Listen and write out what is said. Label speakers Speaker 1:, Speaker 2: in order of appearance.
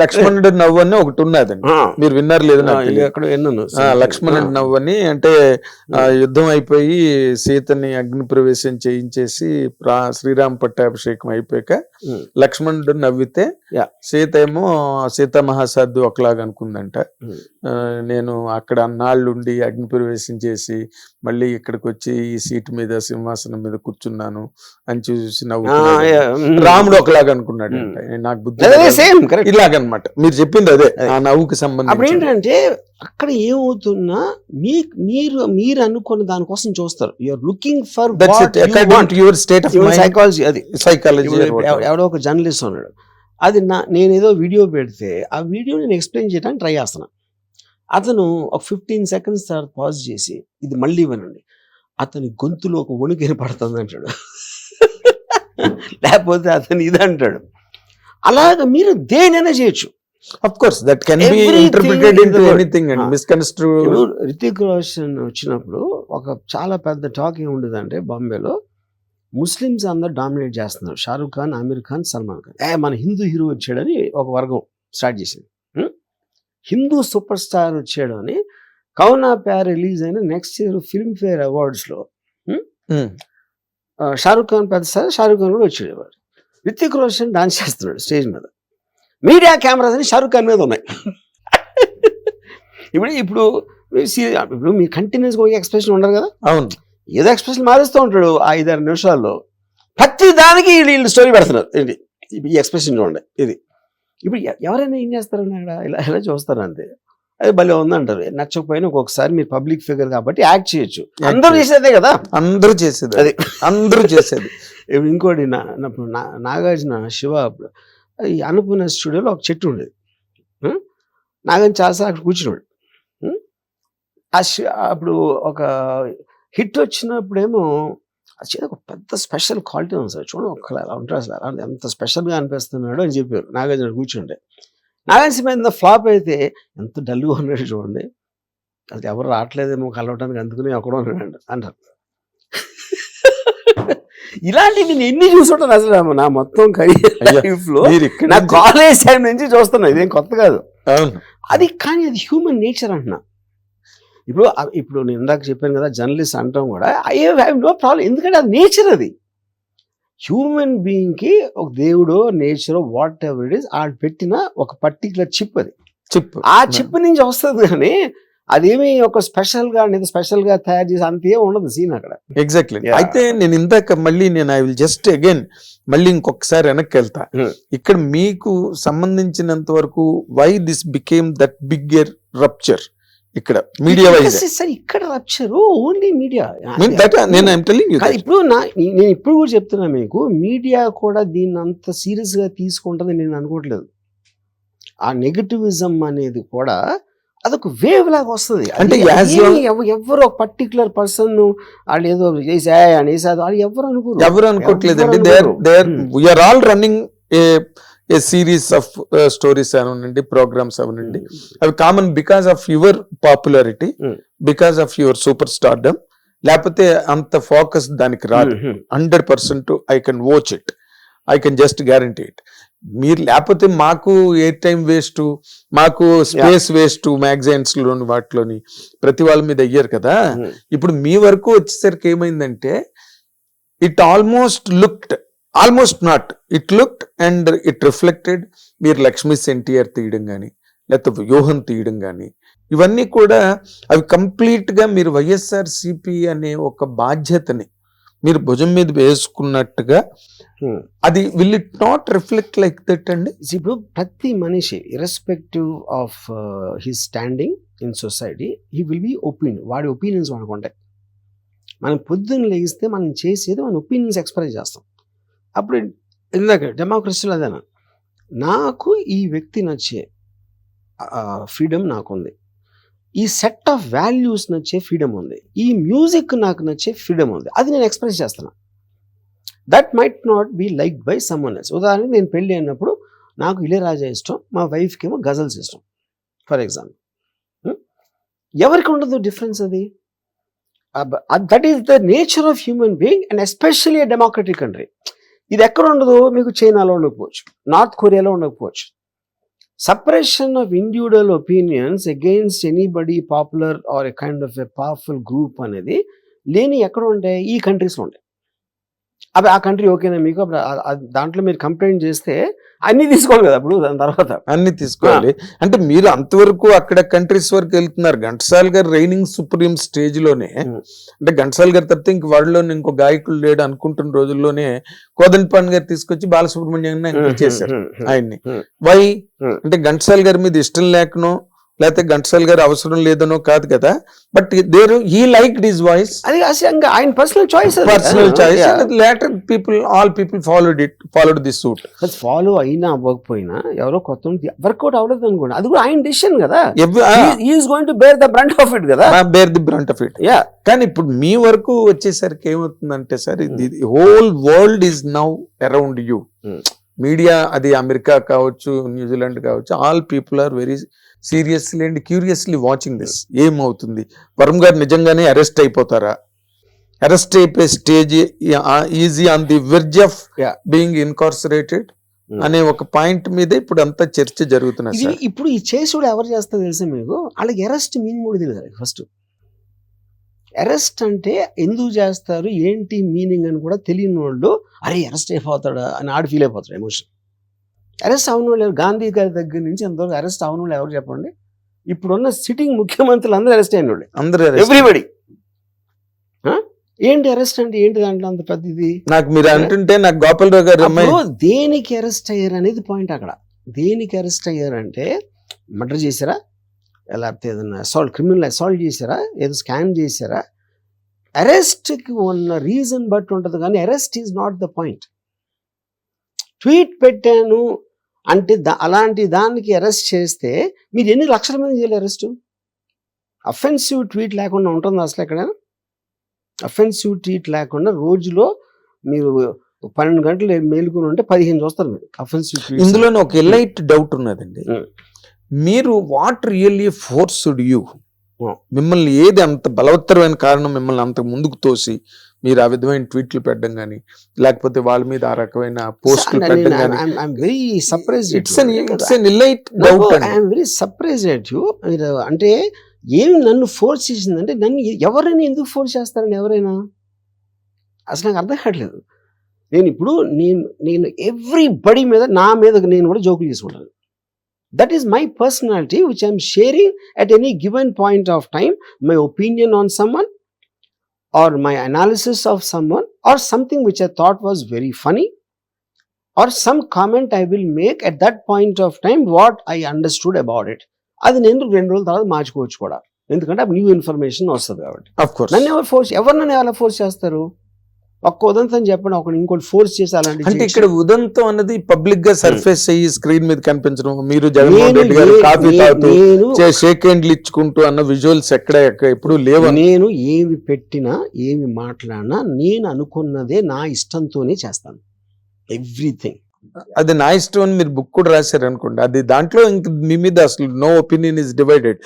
Speaker 1: లక్ష్మణుడు నవ్వు అని ఒకటి ఉన్నదండి, మీరు విన్నారు లేదు అక్కడ విన్నాను. లక్ష్మణుడు నవ్వు అని అంటే యుద్ధం అయిపోయి సీతని అగ్ని ప్రవేశం చేయించేసి శ్రీరామ పట్టాభిషేకం అయిపోయాక లక్ష్మణుడు నవ్వితే సీత ఏమో సీతా మహాసాధ్వి ఒకలాగా అనుకుందంట. నేను అక్కడ అన్నాళ్ళుండి అగ్ని ప్రవేశం చేసి మళ్ళీ ఇక్కడికి వచ్చి ఈ సీటు మీద సింహాసనం మీద కూర్చున్నాను అని చూసి నవ్వు. రాముడు ఒకలాగా అనుకున్నాడు అంట, నాకు బుద్ధి ఇలాగనమాట. మీరు చెప్పింది అదే ఆ నవ్వుకి సంబంధించి.
Speaker 2: ఏంటంటే అక్కడ ఏమవుతున్నా మీరు అనుకున్న దానికోసం చూస్తారు. You're looking for
Speaker 1: your state of
Speaker 2: psychology. అది సైకాలజీ. ఎవడో ఒక జర్నలిస్ట్ ఉన్నాడు, అది నేనేదో వీడియో పెడితే ఆ వీడియో నేను ఎక్స్ప్లెయిన్ చేయడానికి ట్రై చేస్తున్నా. అతను ఒక 15 seconds తర్వాత పాజ్ చేసి ఇది మళ్ళీ వినండి, అతని గొంతులో ఒక వణుకు ఏర్పడుతుంది అంటాడు, లేకపోతే అతను ఇది అంటాడు. అలాగా మీరు దేనైనా చేయొచ్చు.
Speaker 1: Of course, that can be interpreted into anything and misconstrued.
Speaker 2: Hrithik Roshan వచ్చినప్పుడు ఒక చాలా పెద్ద టాక్ ఏముండదంటే, బాంబేలో ముస్లిమ్స్ అందరు డామినేట్ చేస్తున్నారు. షారూక్ ఖాన్, ఆమిర్ ఖాన్, సల్మాన్ ఖాన్. మన హిందూ హీరో వచ్చాడని ఒక వర్గం స్టార్ట్ చేసింది. హిందూ సూపర్ స్టార్ వచ్చాడు అని కౌనా ప్యార్ రిలీజ్ అయిన నెక్స్ట్ ఇయర్ ఫిల్మ్ఫేర్ అవార్డ్స్లో షారూక్ ఖాన్ పెద్ద స్టార్, షారూక్ ఖాన్ కూడా వచ్చాడు. రితిక్ రోషన్ డాన్స్ చేస్తున్నాడు స్టేజ్ మీద. మీడియా కెమెరాస్ అని షారూక్ ఖాన్ మీద ఉన్నాయి. ఇప్పుడు మీ కంటిన్యూస్గా ఒక ఎక్స్ప్రెషన్ ఉండరు కదా.
Speaker 1: అవును,
Speaker 2: ఏదో ఎక్స్ప్రెషన్ మారుస్తూ ఉంటాడు 5-6 నిమిషాల్లో. ప్రతి దానికి వీళ్ళు స్టోరీ పెడుతున్నారు. ఏంటి ఈ ఎక్స్ప్రెషన్ చూడండి ఇది. ఇప్పుడు ఎవరైనా ఏం చేస్తారని అక్కడ ఇలా చూస్తారు అంతే. అది భలే ఉందంటారు. నచ్చకపోయినా ఒక్కొక్కసారి మీరు పబ్లిక్ ఫిగర్ కాబట్టి యాక్ట్ చేయొచ్చు. అందరూ చేసేదే కదా,
Speaker 1: అందరూ చేసేది, అది అందరూ చేసేది.
Speaker 2: ఇప్పుడు ఇంకోటి నాగార్జున శివ ఈ అన్నపూర్ణ స్టూడియోలో ఒక చెట్టు ఉండేది. నాగార్జున చాలాసార్లు అక్కడ కూర్చున్నాడు. అప్పుడు ఒక హిట్ వచ్చినప్పుడేమో ఒక పెద్ద స్పెషల్ క్వాలిటీ ఉంది సార్, చూడండి ఒక్కలా ఎలా ఉంటారు అసలు, అలా ఎంత స్పెషల్గా అనిపిస్తున్నాడు అని చెప్పారు. నాగార్జున కూర్చుంటే నాగార్జున సినిమా ఎంత ఫ్లాప్ అయితే ఎంత డల్గా ఉన్నాడు చూడండి, అది ఎవరు రావట్లేదేమో కలవటానికి, అందుకుని ఎక్కడో ఉన్నాడు అంటారు. ఇలాంటివి నేను ఎన్ని చూసుంటాను అసలు నా మొత్తం లైఫ్లో. నా కాలేజ్ టైం నుంచి చూస్తున్నా, ఇదేం కొత్త కాదు అది. కానీ అది హ్యూమన్ నేచర్ అంటున్నా. ఇప్పుడు నేను ఇందాక చెప్పాను కదా, జర్నలిస్ట్ అంటాం కూడా ఐ హ్యావ్ నో ప్రాబ్లం, ఎందుకంటే అది నేచర్. అది హ్యూమన్ బీయింగ్కి ఒక దేవుడో నేచరో వాట్ ఎవర్ ఇట్ ఈస్ ఆడు పెట్టిన ఒక పర్టికులర్ చిప్. అది ఆ చిప్ నుంచి వస్తుంది. కానీ అదేమి ఒక స్పెషల్గా తయారు చేసి అంతే ఉండదు సీన్ అక్కడ.
Speaker 1: ఎగ్జాక్ట్లీ. అయితే నేను ఇందాక మళ్ళీ ఐ విల్ జస్ట్ అగైన్ మళ్ళీ ఇంకొకసారి వెనక్కి వెళ్తా. ఇక్కడ మీకు సంబంధించినంత వరకు why this became that bigger rupture ఇక్కడ మీడియా వైజ్.
Speaker 2: ఇక్కడ రప్చర్ ఓన్లీ మీడియా.
Speaker 1: ఇప్పుడు
Speaker 2: నేను ఇప్పుడు కూడా చెప్తున్నా మీకు, మీడియా కూడా దీన్ని అంత సీరియస్ గా తీసుకుంటుంది నేను అనుకోవట్లేదు. ఆ నెగటివిజం అనేది కూడా అదొక వేవ్ లాగా వస్తుంది. అంటే ఎవరు ఒక పర్టికులర్ పర్సన్ వాళ్ళు ఏదో చేసాడు వాళ్ళు ఎవరు
Speaker 1: అనుకోవట్లేదు అండి. We're all running a series of stories అవనండి, ప్రోగ్రామ్స్ అవనండి, అవి common because of your popularity, because of your super stardom. లేకపోతే అంత ఫోకస్ దానికి రాదు. 100% I can watch it, I can just guarantee it. మీరు లేకపోతే మాకు ఎయిర్ టైం వేస్ట్, మాకు స్పేస్ వేస్ట్, మ్యాగజైన్స్ లోని వాటిలోని ప్రతి వాళ్ళ మీద అయ్యారు కదా. ఇప్పుడు మీ వరకు వచ్చేసరికి ఏమైందంటే it almost not it looked and it reflected. మీరు లక్ష్మీ ఎన్టీఆర్ తీయడం కానీ, లేకపోతే వ్యూహం తీయడం కానీ, ఇవన్నీ కూడా అవి కంప్లీట్ గా మీరు వైఎస్ఆర్సీపీ అనే ఒక బాధ్యతని మీరు భుజం మీద వేసుకున్నట్టుగా అది will it not reflect like that అండి?
Speaker 2: ఇప్పుడు ప్రతి మనిషి irrespective of his standing in society he will be opinion. వాడి ఒపీనియన్స్ వాడికి ఉంటాయి. మనం పొద్దున్న లేగిస్తే మనం చేసేది మన ఒపీనియన్స్ ఎక్స్ప్రెస్ చేస్తాం. అప్పుడు ఇందాక డెమోక్రసీలో అదేనా, నాకు ఈ వ్యక్తి నచ్చే ఫ్రీడమ్ నాకుంది, ఈ సెట్ ఆఫ్ వాల్యూస్ నచ్చే ఫ్రీడమ్ ఉంది, ఈ మ్యూజిక్ నాకు నచ్చే ఫ్రీడమ్ ఉంది, అది నేను ఎక్స్ప్రెస్ చేస్తున్నా. That might not be liked by someone else. ఉదాహరణకి నేను పెళ్ళి అయినప్పుడు నాకు ఇళయరాజా ఇష్టం, మా వైఫ్కి ఏమో గజల్స్ ఇష్టం ఫర్ ఎగ్జాంపుల్. ఎవరికి ఉండదు డిఫరెన్స్ అది. That is the nature of human being and especially a democratic country. ఇది ఎక్కడ ఉండదు, మీకు చైనాలో ఉండకపోవచ్చు, నార్త్ కొరియాలో ఉండకపోవచ్చు, suppression of individual opinions against anybody popular or a kind of a powerful group అనేది లేని ఎక్కడ ఉంటాయి? ఈ కంట్రీస్లో ఉంటాయి. అవి ఆ కంట్రీ ఓకేనా మీకు? అప్పుడు దాంట్లో మీరు కంప్లైంట్ చేస్తే అన్ని తీసుకోవాలి కదా అప్పుడు దాని తర్వాత.
Speaker 1: అన్ని తీసుకోవాలి. అంటే మీరు అంతవరకు అక్కడ కంట్రీస్ వరకు వెళ్తున్నారు. ఘంటసాల్ గారు రైనింగ్ సుప్రీం స్టేజ్ లోనే, అంటే ఘంటసాల్ గారి తప్పితే ఇంక వాళ్ళలోనే ఇంకో గాయకులు లేడు అనుకుంటున్న రోజుల్లోనే కోదండపాణి గారు తీసుకొచ్చి బాలసుబ్రహ్మణ్యం చేశారు ఆయన్ని. వై అంటే ఘంటసాల్ గారి మీద ఇష్టం లేకనో లేకపోతే ఘంటసాల్ గారు అవసరం లేదనో కాదు కదా, but there he liked his voice.
Speaker 2: అది ఆయన personal choice.
Speaker 1: Later all people followed this suit.
Speaker 2: Follow అయినా అవ్వకపోయినా ఎవరో కొత్త వర్కౌట్ అవ్వలేదు అనుకోండి, అది కూడా ఆయన డెసిషన్ కదా. Is going to bear the brunt of it కదా.
Speaker 1: Bear the brunt of it. కానీ ఇప్పుడు మీ వరకు వచ్చేసరికి ఏమవుతుందంటే sir, the whole world is now around you. Media, అది అమెరికా కావచ్చు, న్యూజిలాండ్ కావచ్చు, all people are very seriously and curiously watching this. ఏమవుతుంది? వరుణ్ గారు నిజంగానే అరెస్ట్ అయిపోతారా? అరెస్ట్ అయిపోయే stage is on the verge of being incarcerated అనే ఒక పాయింట్ మీద ఇప్పుడు అంతా చర్చ జరుగుతున్నది సార్.
Speaker 2: ఇప్పుడు ఈ చేసుడు ఎవరు చేస్తారో తెలుసా మీకు? వాళ్ళకి అరెస్ట్ మీన్ కూడా తెలియదు. ఫస్ట్ అరెస్ట్ అంటే ఎందుకు చేస్తారు, ఏంటి మీనింగ్ అని కూడా తెలియని వాళ్ళు అరే అరెస్ట్ అయిపోతాడా అని ఆడు ఫీల్ అయిపోతాడు. ఎమోషన్ అరెస్ట్ అవన వాళ్ళు గాంధీ గారి దగ్గర నుంచి ఎంతవరకు అరెస్ట్ అవన వాళ్ళు ఎవరు చెప్పండి? ఇప్పుడున్న సిట్టింగ్ ముఖ్యమంత్రులు అందరూ అరెస్ట్ అయిన వాళ్ళు,
Speaker 1: అందరూ
Speaker 2: ఎవ్రీబడి. ఏంటి అరెస్ట్ అంటే ఏంటి దాంట్లో అంత పెద్దది?
Speaker 1: నాకు మీరు అంటుంటే నాకు గోపాలరావు గారు
Speaker 2: దేనికి అరెస్ట్ అయ్యారు అనేది పాయింట్. అక్కడ దేనికి అరెస్ట్ అయ్యారంటే మర్డర్ చేశారా, లేకపోతే ఏదన్నా అసాల్ట్, క్రిమినల్ అసాల్ట్ చేశారా, ఏదో స్కామ్ చేశారా? అరెస్ట్కి ఉన్న రీజన్ బట్టి ఉంటుంది, కానీ arrest is not the point. Tweet పెట్టాను అంటే అలాంటి దానికి అరెస్ట్ చేస్తే మీరు ఎన్ని లక్షల మంది చేయాలి అరెస్టు? అఫెన్సివ్ ట్వీట్ లేకుండా ఉంటుంది అసలు ఎక్కడైనా? అఫెన్సివ్ ట్వీట్ లేకుండా రోజులో మీరు 12 గంటలు మేలుకొని ఉంటే 15 చూస్తారు మీరు అఫెన్సివ్ ట్వీట్.
Speaker 1: ఇందులో ఒక ఎలైట్ డౌట్ ఉన్నదండి. మీరు వాట్ రియల్లీ ఫోర్స్డ్ యూ? మిమ్మల్ని ఏది అంత బలవత్తరమైన కారణం మిమ్మల్ని అంత ముందుకు తోసి మీరు ఆ విధమైన ట్వీట్లు పెట్టడం కానీ, లేకపోతే వాళ్ళ మీద ఆ రకమైన పోస్టులు పెట్టడం కానీ?
Speaker 2: అంటే ఏమి నన్ను ఫోర్స్ చేసిందంటే, నన్ను ఎవరైనా ఎందుకు ఫోర్స్ చేస్తారని ఎవరైనా అసలు నాకు అర్థం కావట్లేదు. నేను ఎవ్రీబడి మీద, నా మీద నేను కూడా జోకులు చేసుకుంటాను. That is my personality which I am sharing at any given point of time, my opinion on someone or my analysis of someone or something which I thought was very funny or some comment I will make at that point of time what I understood about it. అది నేను 2 రోజుల తర్వాత మార్చుకోవచ్చు కూడా, ఎందుకంటే new information వస్తుంది కాబట్టి.
Speaker 1: Of course
Speaker 2: ఎవరినైనా ఎలా ఫోర్స్ చేస్తారు? ఒక్క ఉదంతం చెప్పండి, ఒకటి ఇంకోటి ఫోర్స్ చేసి అలాంటి.
Speaker 1: అంటే ఇక్కడ ఉదంతం అన్నది పబ్లిక్ గా సర్ఫేస్ అయ్యి స్క్రీన్ మీద కనిపించడం, మీరు జగన్మోహన్ రెడ్డి గారు కాఫీ తాగుతూ షేక్ హ్యాండ్లు ఇచ్చుకుంటూ అన్న విజువల్స్ ఎక్కడ ఎప్పుడు లేవు.
Speaker 2: నేను ఏమి పెట్టినా ఏమి మాట్లాడినా నేను అనుకున్నదే నా ఇష్టంతోనే చేస్తాను, ఎవ్రీథింగ్.
Speaker 1: అది నా ఇష్టం అని మీరు బుక్ కూడా రాశారు అనుకోండి, అది దాంట్లో ఇంక మీ మీద అసలు నో ఒపీనియన్ ఇస్ డివైడెడ్.